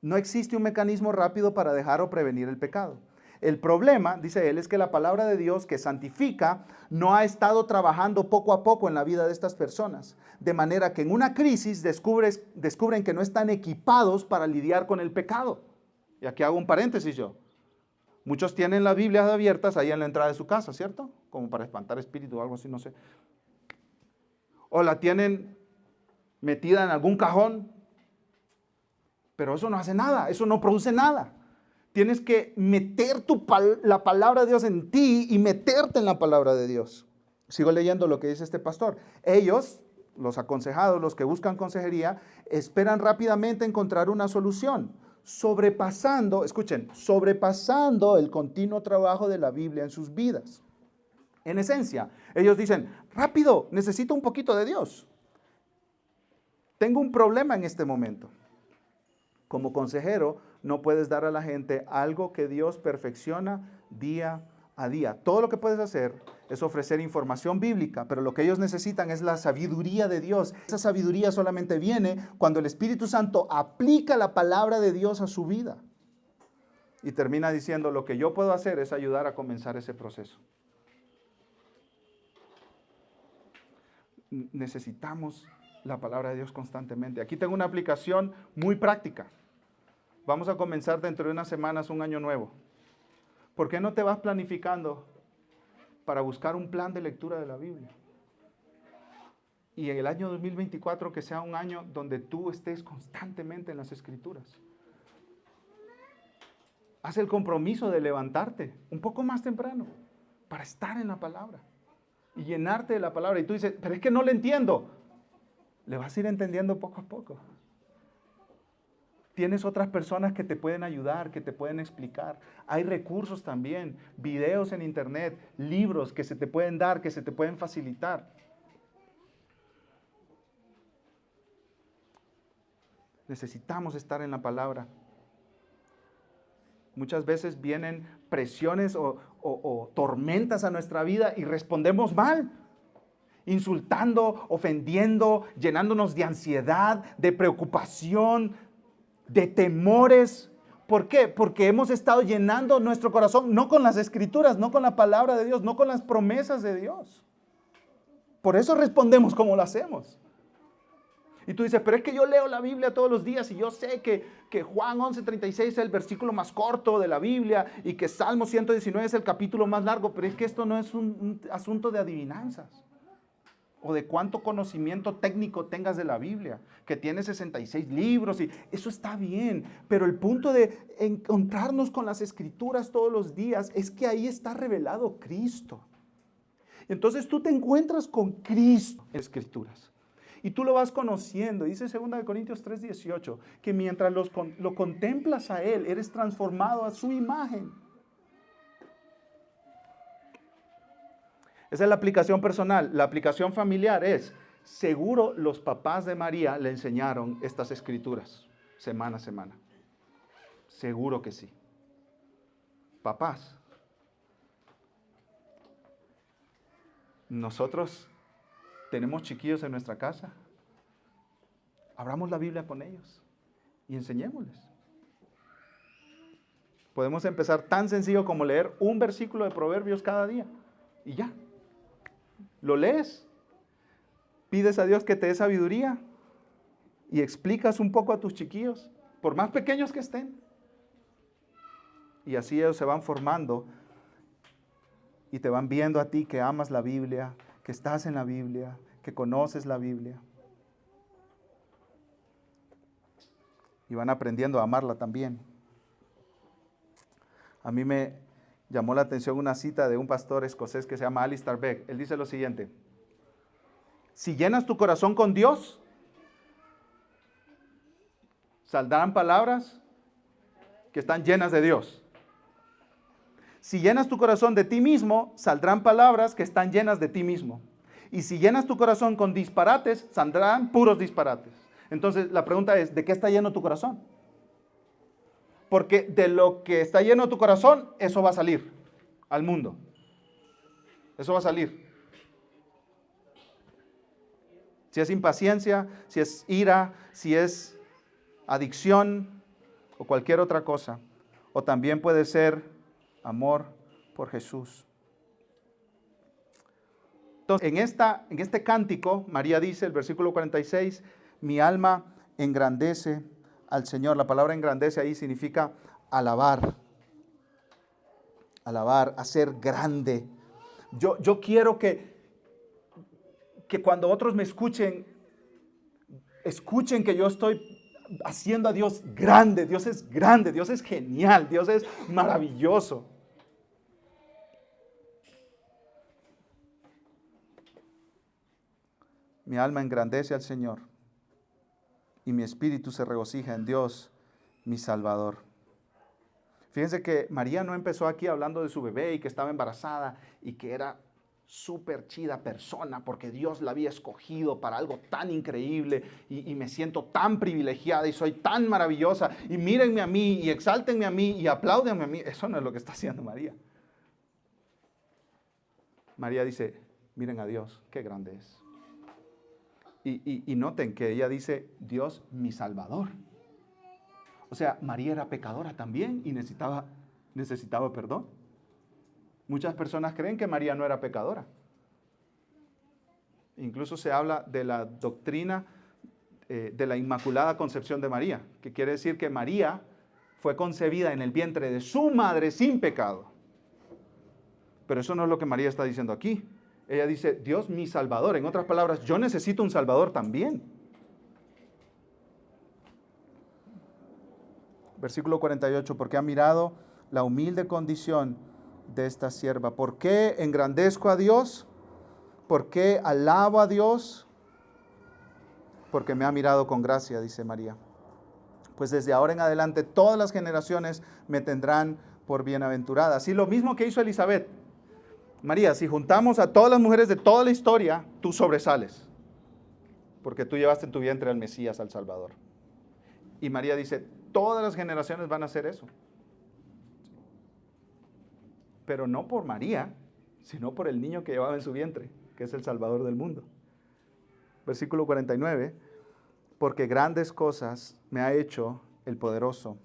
No existe un mecanismo rápido para dejar o prevenir el pecado. El problema, dice él, es que la palabra de Dios que santifica no ha estado trabajando poco a poco en la vida de estas personas. De manera que en una crisis descubren que no están equipados para lidiar con el pecado. Y aquí hago un paréntesis yo. Muchos tienen las Biblias abiertas ahí en la entrada de su casa, ¿cierto? Como para espantar espíritu o algo así, no sé. O la tienen metida en algún cajón. Pero eso no hace nada, eso no produce nada. Tienes que meter la palabra de Dios en ti y meterte en la palabra de Dios. Sigo leyendo lo que dice este pastor. Ellos, los aconsejados, los que buscan consejería, esperan rápidamente encontrar una solución, escuchen, sobrepasando el continuo trabajo de la Biblia en sus vidas. En esencia, ellos dicen, rápido, necesito un poquito de Dios. Tengo un problema en este momento. Como consejero, no puedes dar a la gente algo que Dios perfecciona día a día. Todo lo que puedes hacer es ofrecer información bíblica, pero lo que ellos necesitan es la sabiduría de Dios. Esa sabiduría solamente viene cuando el Espíritu Santo aplica la palabra de Dios a su vida. Y termina diciendo, lo que yo puedo hacer es ayudar a comenzar ese proceso. Necesitamos la palabra de Dios constantemente. Aquí tengo una aplicación muy práctica. Vamos a comenzar dentro de unas semanas un año nuevo. ¿Por qué no te vas planificando para buscar un plan de lectura de la Biblia? Y en el año 2024 que sea un año donde tú estés constantemente en las Escrituras. Haz el compromiso de levantarte un poco más temprano para estar en la palabra y llenarte de la palabra. Y tú dices, pero es que no le entiendo. Le vas a ir entendiendo poco a poco. Tienes otras personas que te pueden ayudar, que te pueden explicar. Hay recursos también, videos en internet, libros que se te pueden dar, que se te pueden facilitar. Necesitamos estar en la palabra. Muchas veces vienen presiones o tormentas a nuestra vida y respondemos mal, insultando, ofendiendo, llenándonos de ansiedad, de preocupación, de temores. ¿Por qué? Porque hemos estado llenando nuestro corazón no con las Escrituras, no con la palabra de Dios, no con las promesas de Dios. Por eso respondemos como lo hacemos. Y tú dices, pero es que yo leo la Biblia todos los días y yo sé que Juan 11:36 es el versículo más corto de la Biblia y que Salmo 119 es el capítulo más largo, pero es que esto no es un asunto de adivinanzas o de cuánto conocimiento técnico tengas de la Biblia, que tiene 66 libros y eso está bien, pero el punto de encontrarnos con las Escrituras todos los días es que ahí está revelado Cristo. Entonces tú te encuentras con Cristo en Escrituras. Y tú lo vas conociendo. Dice 2 Corintios 3:18, que mientras lo contemplas a Él, eres transformado a su imagen. Esa es la aplicación personal. La aplicación familiar es, seguro los papás de María le enseñaron estas Escrituras semana a semana. Seguro que sí. Papás. Nosotros tenemos chiquillos en nuestra casa. Abramos la Biblia con ellos y enseñémosles. Podemos empezar tan sencillo como leer un versículo de Proverbios cada día y ya. Lo lees, pides a Dios que te dé sabiduría y explicas un poco a tus chiquillos, por más pequeños que estén. Y así ellos se van formando y te van viendo a ti que amas la Biblia, que estás en la Biblia, que conoces la Biblia. Y van aprendiendo a amarla también. A mí me llamó la atención una cita de un pastor escocés que se llama Alistair Begg. Él dice lo siguiente: si llenas tu corazón con Dios, saldrán palabras que están llenas de Dios. Si llenas tu corazón de ti mismo, saldrán palabras que están llenas de ti mismo. Y si llenas tu corazón con disparates, saldrán puros disparates. Entonces la pregunta es, ¿de qué está lleno tu corazón? Porque de lo que está lleno tu corazón, eso va a salir al mundo. Eso va a salir. Si es impaciencia, si es ira, si es adicción o cualquier otra cosa. O también puede ser amor por Jesús. Entonces, en este cántico, María dice, el versículo 46, mi alma engrandece al Señor. La palabra engrandece ahí significa alabar. Alabar, hacer grande. Yo quiero que cuando otros me escuchen que yo estoy haciendo a Dios grande. Dios es grande, Dios es genial, Dios es maravilloso. Mi alma engrandece al Señor y mi espíritu se regocija en Dios, mi Salvador. Fíjense que María no empezó aquí hablando de su bebé y que estaba embarazada y que era súper chida persona porque Dios la había escogido para algo tan increíble y me siento tan privilegiada y soy tan maravillosa y mírenme a mí y exáltenme a mí y apláudenme a mí. Eso no es lo que está haciendo María. María dice, miren a Dios, qué grande es. Y noten que ella dice, Dios mi Salvador. O sea, María era pecadora también y necesitaba perdón. Muchas personas creen que María no era pecadora. Incluso se habla de la doctrina de la Inmaculada Concepción de María, que quiere decir que María fue concebida en el vientre de su madre sin pecado. Pero eso no es lo que María está diciendo aquí. Ella dice, Dios mi Salvador. En otras palabras, yo necesito un Salvador también. Versículo 48, porque ha mirado la humilde condición de esta sierva. ¿Por qué engrandezco a Dios? ¿Por qué alabo a Dios? Porque me ha mirado con gracia, dice María. Pues desde ahora en adelante todas las generaciones me tendrán por bienaventurada. Así lo mismo que hizo Elizabeth. María, si juntamos a todas las mujeres de toda la historia, tú sobresales. Porque tú llevaste en tu vientre al Mesías, al Salvador. Y María dice, todas las generaciones van a hacer eso. Pero no por María, sino por el niño que llevaba en su vientre, que es el Salvador del mundo. Versículo 49, porque grandes cosas me ha hecho el poderoso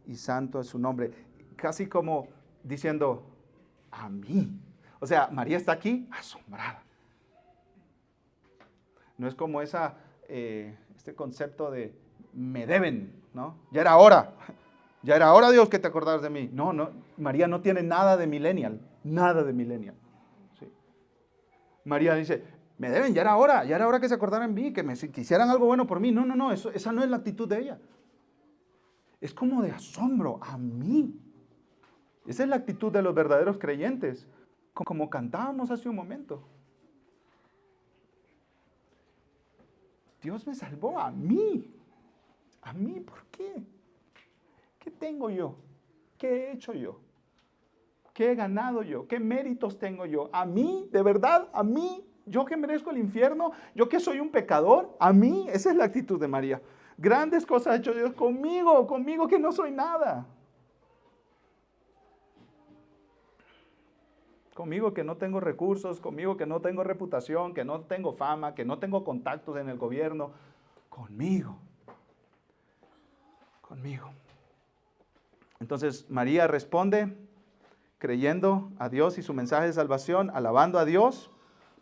y santo es su nombre. Casi como diciendo, a mí. O sea, María está aquí asombrada. No es como este concepto de me deben, ¿no? Ya era hora, Dios, que te acordaras de mí. No, María no tiene nada de millennial, ¿sí? María dice, me deben, ya era hora que se acordaran de mí, que hicieran algo bueno por mí. No, esa no es la actitud de ella. Es como de asombro, a mí. Esa es la actitud de los verdaderos creyentes, como cantábamos hace un momento. Dios me salvó a mí. ¿A mí por qué? ¿Qué tengo yo? ¿Qué he hecho yo? ¿Qué he ganado yo? ¿Qué méritos tengo yo? ¿A mí? ¿De verdad? ¿A mí? ¿Yo que merezco el infierno? ¿Yo que soy un pecador? ¿A mí? Esa es la actitud de María. Grandes cosas ha hecho Dios conmigo que no soy nada. Conmigo que no tengo recursos, conmigo que no tengo reputación, que no tengo fama, que no tengo contactos en el gobierno. Conmigo. Entonces María responde creyendo a Dios y su mensaje de salvación, alabando a Dios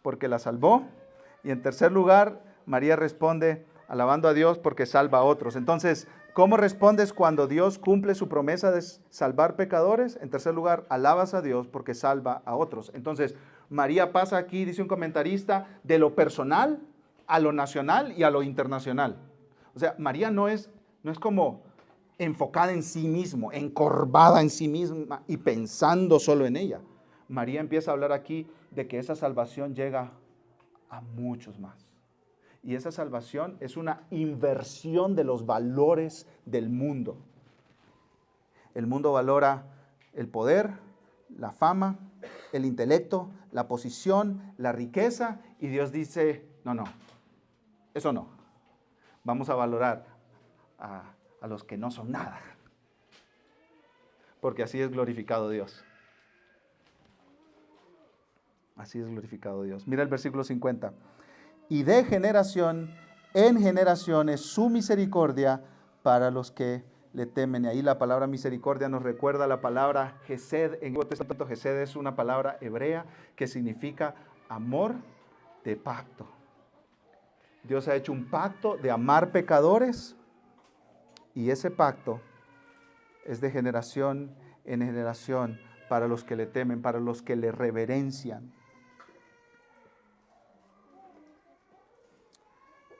porque la salvó. Y en tercer lugar, María responde alabando a Dios porque salva a otros. Entonces, ¿cómo respondes cuando Dios cumple su promesa de salvar pecadores? En tercer lugar, alabas a Dios porque salva a otros. Entonces, María pasa aquí, dice un comentarista, de lo personal a lo nacional y a lo internacional. O sea, María no es como enfocada en sí mismo, encorvada en sí misma y pensando solo en ella. María empieza a hablar aquí de que esa salvación llega a muchos más. Y esa salvación es una inversión de los valores del mundo. El mundo valora el poder, la fama, el intelecto, la posición, la riqueza, y Dios dice, no, eso no. Vamos a valorar a los que no son nada. Porque así es glorificado Dios. Así es glorificado Dios. Mira el versículo 50. Y de generación en generación es su misericordia para los que le temen. Y ahí la palabra misericordia nos recuerda la palabra Hesed. En el Nuevo Testamento Hesed es una palabra hebrea que significa amor de pacto. Dios ha hecho un pacto de amar pecadores y ese pacto es de generación en generación para los que le temen, para los que le reverencian.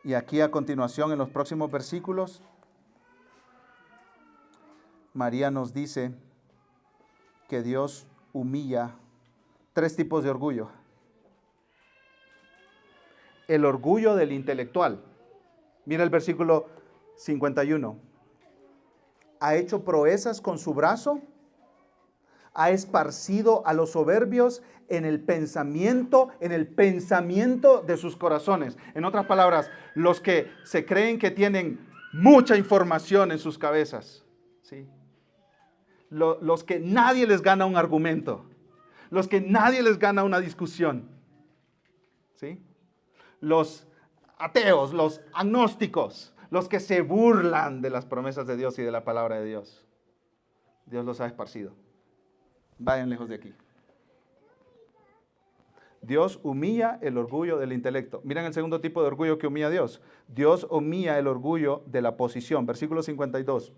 Y aquí a continuación, en los próximos versículos, María nos dice que Dios humilla 3 tipos de orgullo. El orgullo del intelectual. Mira el versículo 51. Ha hecho proezas con su brazo, ha esparcido a los soberbios en el pensamiento de sus corazones. En otras palabras, los que se creen que tienen mucha información en sus cabezas, ¿sí? Los que nadie les gana un argumento, los que nadie les gana una discusión, ¿sí? Los ateos, los agnósticos, los que se burlan de las promesas de Dios y de la palabra de Dios. Dios los ha esparcido. Vayan lejos de aquí. Dios humilla el orgullo del intelecto. Miren el segundo tipo de orgullo que humilla a Dios. Dios humilla el orgullo de la posición. Versículo 52.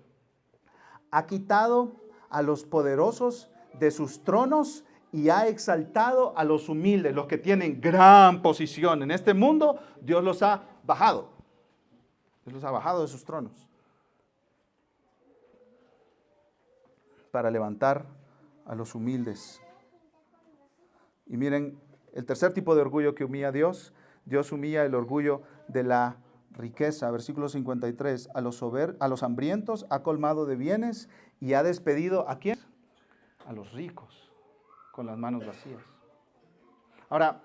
Ha quitado a los poderosos de sus tronos y ha exaltado a los humildes, los que tienen gran posición en este mundo. Dios los ha bajado. Dios los ha bajado de sus tronos para levantar a los humildes. Y miren, el tercer tipo de orgullo que humilla a Dios, Dios humilla el orgullo de la riqueza. Versículo 53, a los hambrientos ha colmado de bienes y ha despedido ¿a quién? A los ricos, con las manos vacías. Ahora,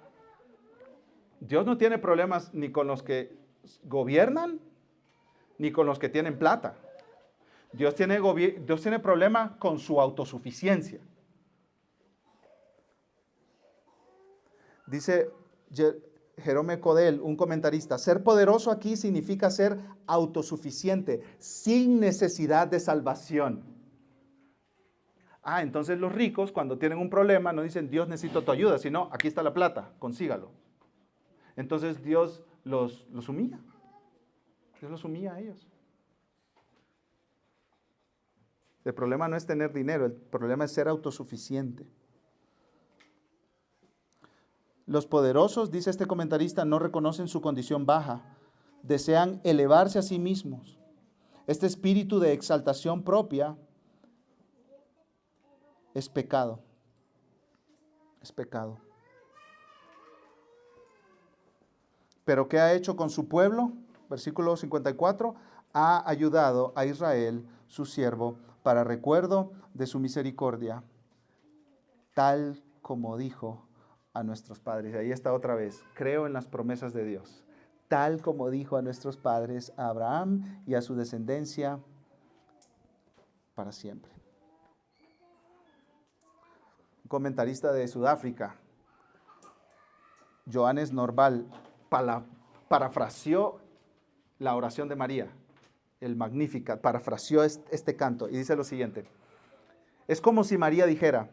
Dios no tiene problemas ni con los que gobiernan, ni con los que tienen plata. Dios tiene problema con su autosuficiencia. Dice Jerome Codel, un comentarista, ser poderoso aquí significa ser autosuficiente, sin necesidad de salvación. Entonces los ricos cuando tienen un problema no dicen, Dios necesito tu ayuda, sino aquí está la plata, consígalo. Entonces Dios los humilla. Dios los humilla a ellos. El problema no es tener dinero, el problema es ser autosuficiente. Los poderosos, dice este comentarista, no reconocen su condición baja, desean elevarse a sí mismos. Este espíritu de exaltación propia es pecado. Es pecado. ¿Pero qué ha hecho con su pueblo? Versículo 54, ha ayudado a Israel, su siervo, para recuerdo de su misericordia, tal como dijo a nuestros padres. Ahí está otra vez, creo en las promesas de Dios, tal como dijo a nuestros padres, a Abraham y a su descendencia para siempre. Un comentarista de Sudáfrica, Johannes Norval, parafraseó la oración de María, el Magnificat, parafraseó este canto y dice lo siguiente: es como si María dijera,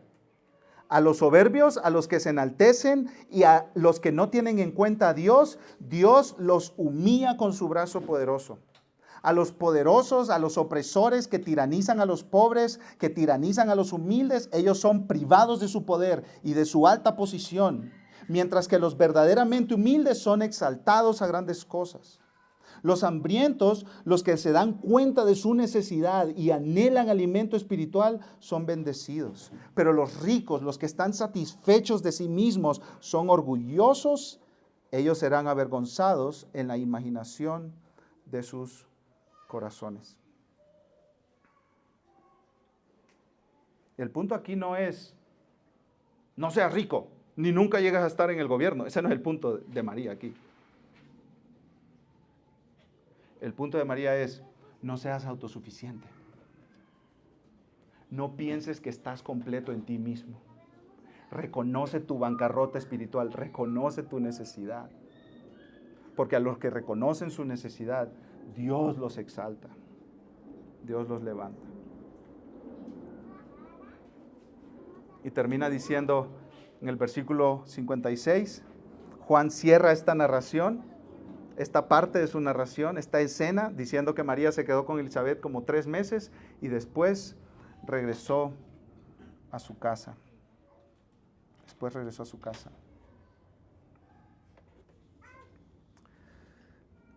a los soberbios, a los que se enaltecen y a los que no tienen en cuenta a Dios, Dios los humilla con su brazo poderoso. A los poderosos, a los opresores que tiranizan a los pobres, que tiranizan a los humildes, ellos son privados de su poder y de su alta posición, mientras que los verdaderamente humildes son exaltados a grandes cosas. Los hambrientos, los que se dan cuenta de su necesidad y anhelan alimento espiritual, son bendecidos. Pero los ricos, los que están satisfechos de sí mismos, son orgullosos. Ellos serán avergonzados en la imaginación de sus corazones. El punto aquí no es, no seas rico, ni nunca llegas a estar en el gobierno. Ese no es el punto de María aquí. El punto de María es, no seas autosuficiente. No pienses que estás completo en ti mismo. Reconoce tu bancarrota espiritual, reconoce tu necesidad. Porque a los que reconocen su necesidad, Dios los exalta, Dios los levanta. Y termina diciendo en el versículo 56, Juan cierra esta narración, esta parte de su narración, esta escena, diciendo que María se quedó con Elizabeth como 3 meses y después regresó a su casa.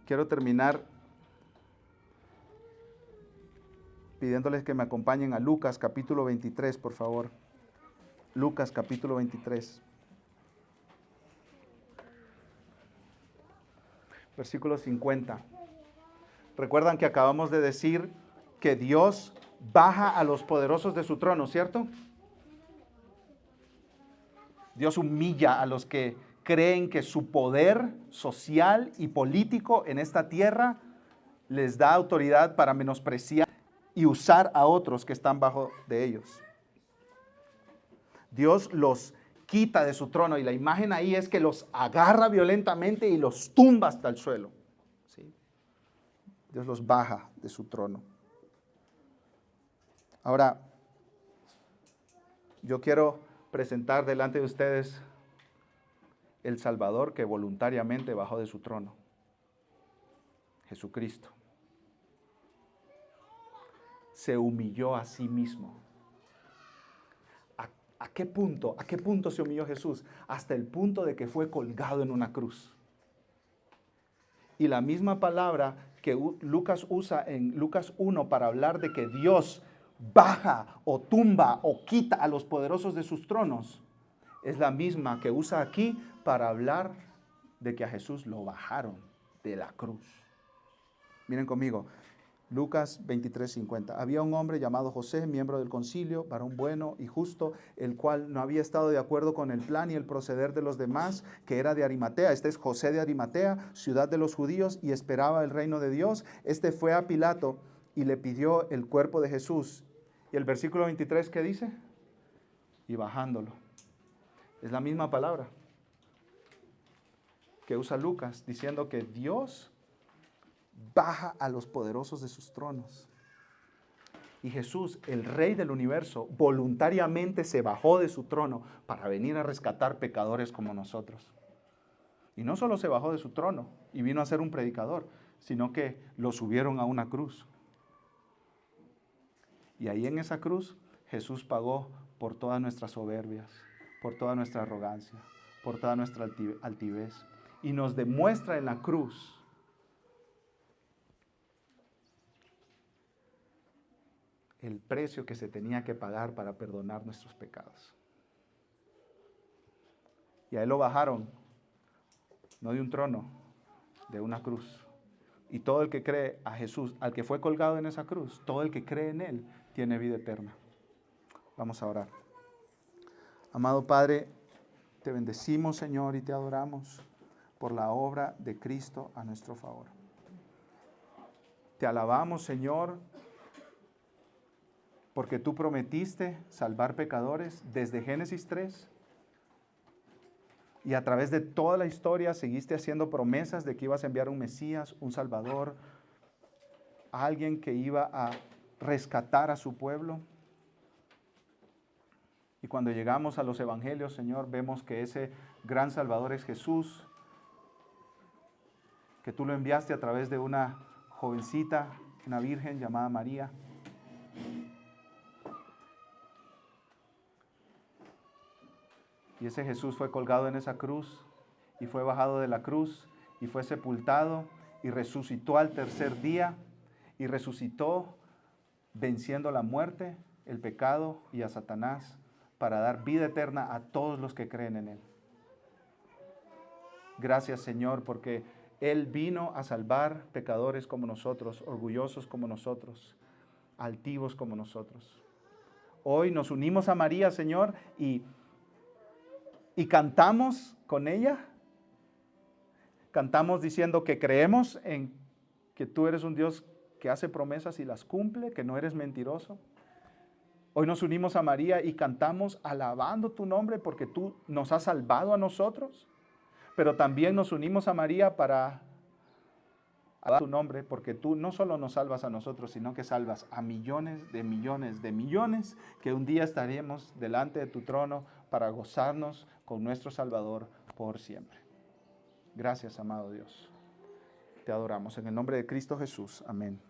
Quiero terminar pidiéndoles que me acompañen a Lucas capítulo 23, por favor. Lucas capítulo 23. Versículo 50. Recuerdan que acabamos de decir que Dios baja a los poderosos de su trono, ¿cierto? Dios humilla a los que creen que su poder social y político en esta tierra les da autoridad para menospreciar y usar a otros que están bajo de ellos. Dios los quita de su trono y la imagen ahí es que los agarra violentamente y los tumba hasta el suelo. ¿Sí? Dios los baja de su trono. Ahora, yo quiero presentar delante de ustedes el Salvador que voluntariamente bajó de su trono, Jesucristo. Se humilló a sí mismo. ¿A qué punto? ¿A qué punto se humilló Jesús? Hasta el punto de que fue colgado en una cruz. Y la misma palabra que Lucas usa en Lucas 1 para hablar de que Dios baja o tumba o quita a los poderosos de sus tronos, es la misma que usa aquí para hablar de que a Jesús lo bajaron de la cruz. Miren conmigo, Lucas 23:50. Había un hombre llamado José, miembro del concilio, varón bueno y justo, el cual no había estado de acuerdo con el plan y el proceder de los demás, que era de Arimatea. Este es José de Arimatea, ciudad de los judíos, y esperaba el reino de Dios. Este fue a Pilato y le pidió el cuerpo de Jesús. Y el versículo 23, ¿qué dice? Y bajándolo. Es la misma palabra que usa Lucas, diciendo que Dios baja a los poderosos de sus tronos. Y Jesús, el Rey del universo, voluntariamente se bajó de su trono para venir a rescatar pecadores como nosotros. Y no solo se bajó de su trono y vino a ser un predicador, sino que lo subieron a una cruz. Y ahí en esa cruz Jesús pagó por todas nuestras soberbias, por toda nuestra arrogancia, por toda nuestra altivez. Y nos demuestra en la cruz el precio que se tenía que pagar para perdonar nuestros pecados. Y a él lo bajaron, no de un trono, de una cruz. Y todo el que cree a Jesús, al que fue colgado en esa cruz, todo el que cree en él, tiene vida eterna. Vamos a orar. Amado Padre, te bendecimos, Señor, y te adoramos por la obra de Cristo a nuestro favor. Te alabamos, Señor, porque tú prometiste salvar pecadores desde Génesis 3. Y a través de toda la historia seguiste haciendo promesas de que ibas a enviar un Mesías, un Salvador, alguien que iba a rescatar a su pueblo. Y cuando llegamos a los evangelios, Señor, vemos que ese gran Salvador es Jesús, que tú lo enviaste a través de una jovencita, una virgen llamada María. Y ese Jesús fue colgado en esa cruz y fue bajado de la cruz y fue sepultado y resucitó al tercer día y resucitó venciendo la muerte, el pecado y a Satanás para dar vida eterna a todos los que creen en él. Gracias, Señor, porque él vino a salvar pecadores como nosotros, orgullosos como nosotros, altivos como nosotros. Hoy nos unimos a María, Señor, y cantamos con ella. Cantamos diciendo que creemos en que tú eres un Dios que hace promesas y las cumple, que no eres mentiroso. Hoy nos unimos a María y cantamos alabando tu nombre porque tú nos has salvado a nosotros, pero también nos unimos a María para alabar tu nombre porque tú no solo nos salvas a nosotros, sino que salvas a millones de millones de millones que un día estaremos delante de tu trono para gozarnos con nuestro Salvador por siempre. Gracias, amado Dios. Te adoramos en el nombre de Cristo Jesús. Amén.